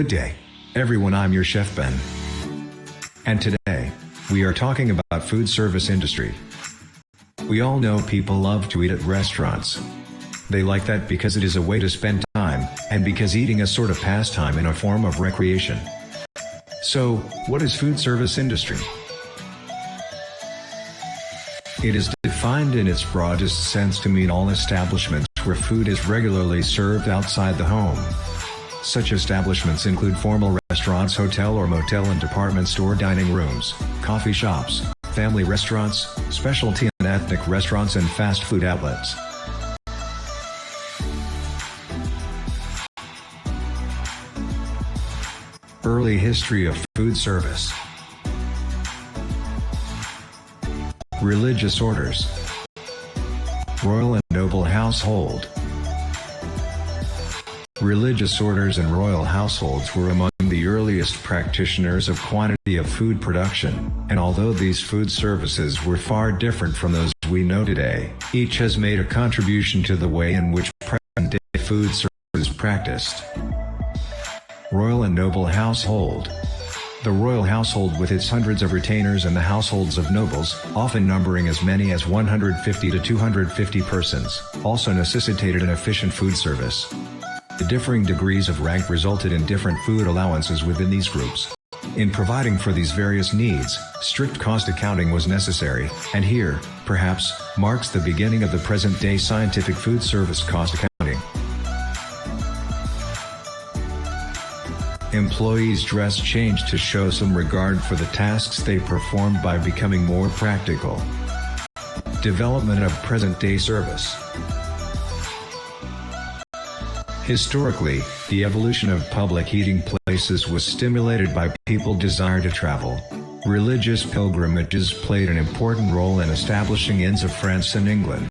Good day, everyone. I'm your chef Ben. And today, we are talking about food service industry. We all know people love to eat at restaurants. They like that because it is a way to spend time, and because eating is sort of pastime and a form of recreation. So, what is food service industry? It is defined in its broadest sense to mean all establishments where food is regularly served outside the home. Such establishments include formal restaurants, hotel or motel and department store dining rooms, coffee shops, family restaurants, specialty and ethnic restaurants, and fast food outlets. Early history of food service. Religious orders. Royal and noble household. Religious orders and royal households were among the earliest practitioners of quantity of food production, and although these food services were far different from those we know today, each has made a contribution to the way in which present-day food service is practiced. Royal and noble household. The royal household, with its hundreds of retainers, and the households of nobles, often numbering as many as 150 to 250 persons, also necessitated an efficient food service. The differing degrees of rank resulted in different food allowances within these groups. In providing for these various needs, strict cost accounting was necessary, and here, perhaps, marks the beginning of the present-day scientific food service cost accounting. Employees' dress changed to show some regard for the tasks they performed by becoming more practical. Development of present-day service. Historically, the evolution of public eating places was stimulated by people's desire to travel. Religious pilgrimages played an important role in establishing inns of France and England.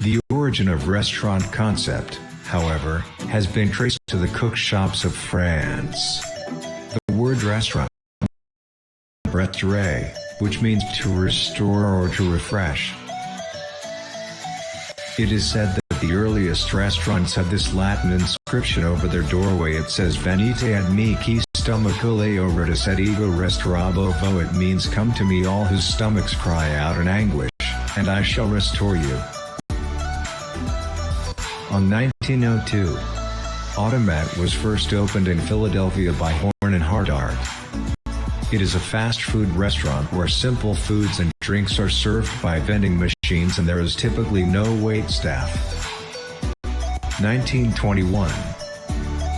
The origin of restaurant concept, however, has been traced to the cook shops of France. The word restaurant, restaurer, which means to restore or to refresh. It is said that the earliest restaurants had this Latin inscription over their doorway. It says, "Venite ad me qui stomachole oretis et ego restaurabo vo." It means, "Come to me all whose stomachs cry out in anguish, and I shall restore you." On 1902, Automat was first opened in Philadelphia by Horn and Hardart. It is a fast food restaurant where simple foods and drinks are served by vending machines, and there is typically no wait staff. 1921.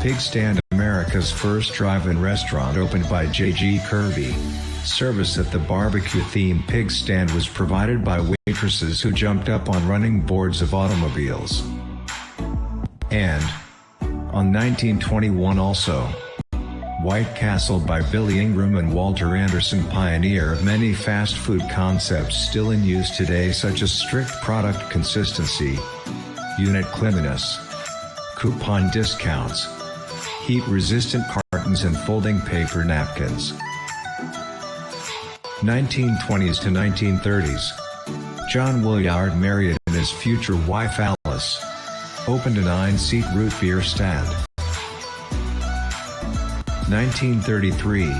Pig Stand, America's first drive-in restaurant, opened by J.G. Kirby. Service at the barbecue-themed Pig Stand was provided by waitresses who jumped up on running boards of automobiles. And, on 1921 also, White Castle by Billy Ingram and Walter Anderson, pioneer of many fast food concepts still in use today, such as strict product consistency, unit cleanliness, coupon discounts, heat-resistant cartons, and folding paper napkins. 1920s to 1930s. John Williard Marriott and his future wife Alice opened a 9-seat root beer stand. 1933.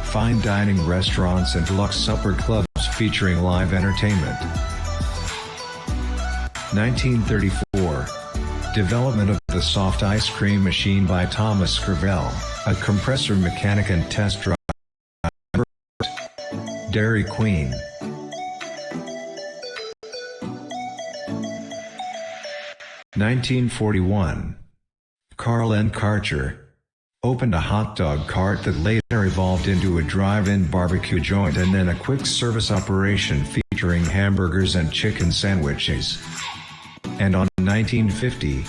Fine dining restaurants and deluxe supper clubs featuring live entertainment. 1934. Development of the soft ice cream machine by Thomas Scrivell, a compressor mechanic and test driver. Dairy Queen. 1941. Carl N. Karcher opened a hot dog cart that later evolved into a drive-in barbecue joint and then a quick service operation featuring hamburgers and chicken sandwiches. And on 1950,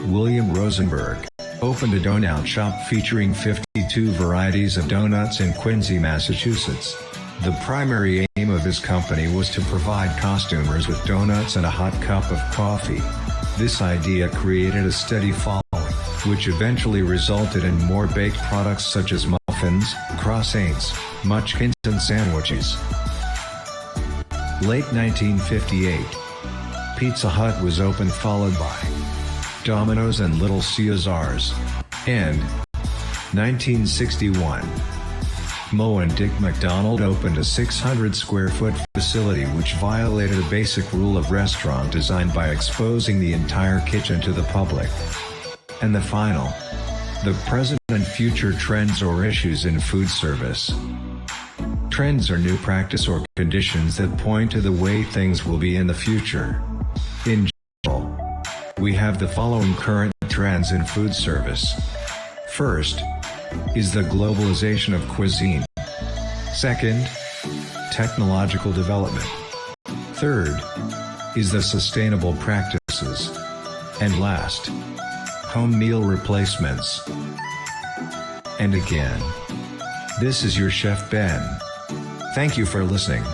William Rosenberg opened a donut shop featuring 52 varieties of donuts in Quincy, Massachusetts. The primary aim of his company was to provide customers with donuts and a hot cup of coffee. This idea created a steady following, which eventually resulted in more baked products such as muffins, croissants, munchkins, and sandwiches. Late 1958. Pizza Hut was opened, followed by Domino's and Little Caesars. And 1961. Mo and Dick McDonald opened a 600 square foot facility which violated a basic rule of restaurant design by exposing the entire kitchen to the public. And the final. The present and future trends or issues in food service. Trends are new practice or conditions that point to the way things will be in the future. In general, we have the following current trends in food service. First, is the globalization of cuisine. Second, technological development. Third, is the sustainable practices. And last, home meal replacements. And again, this is your Chef Ben. Thank you for listening.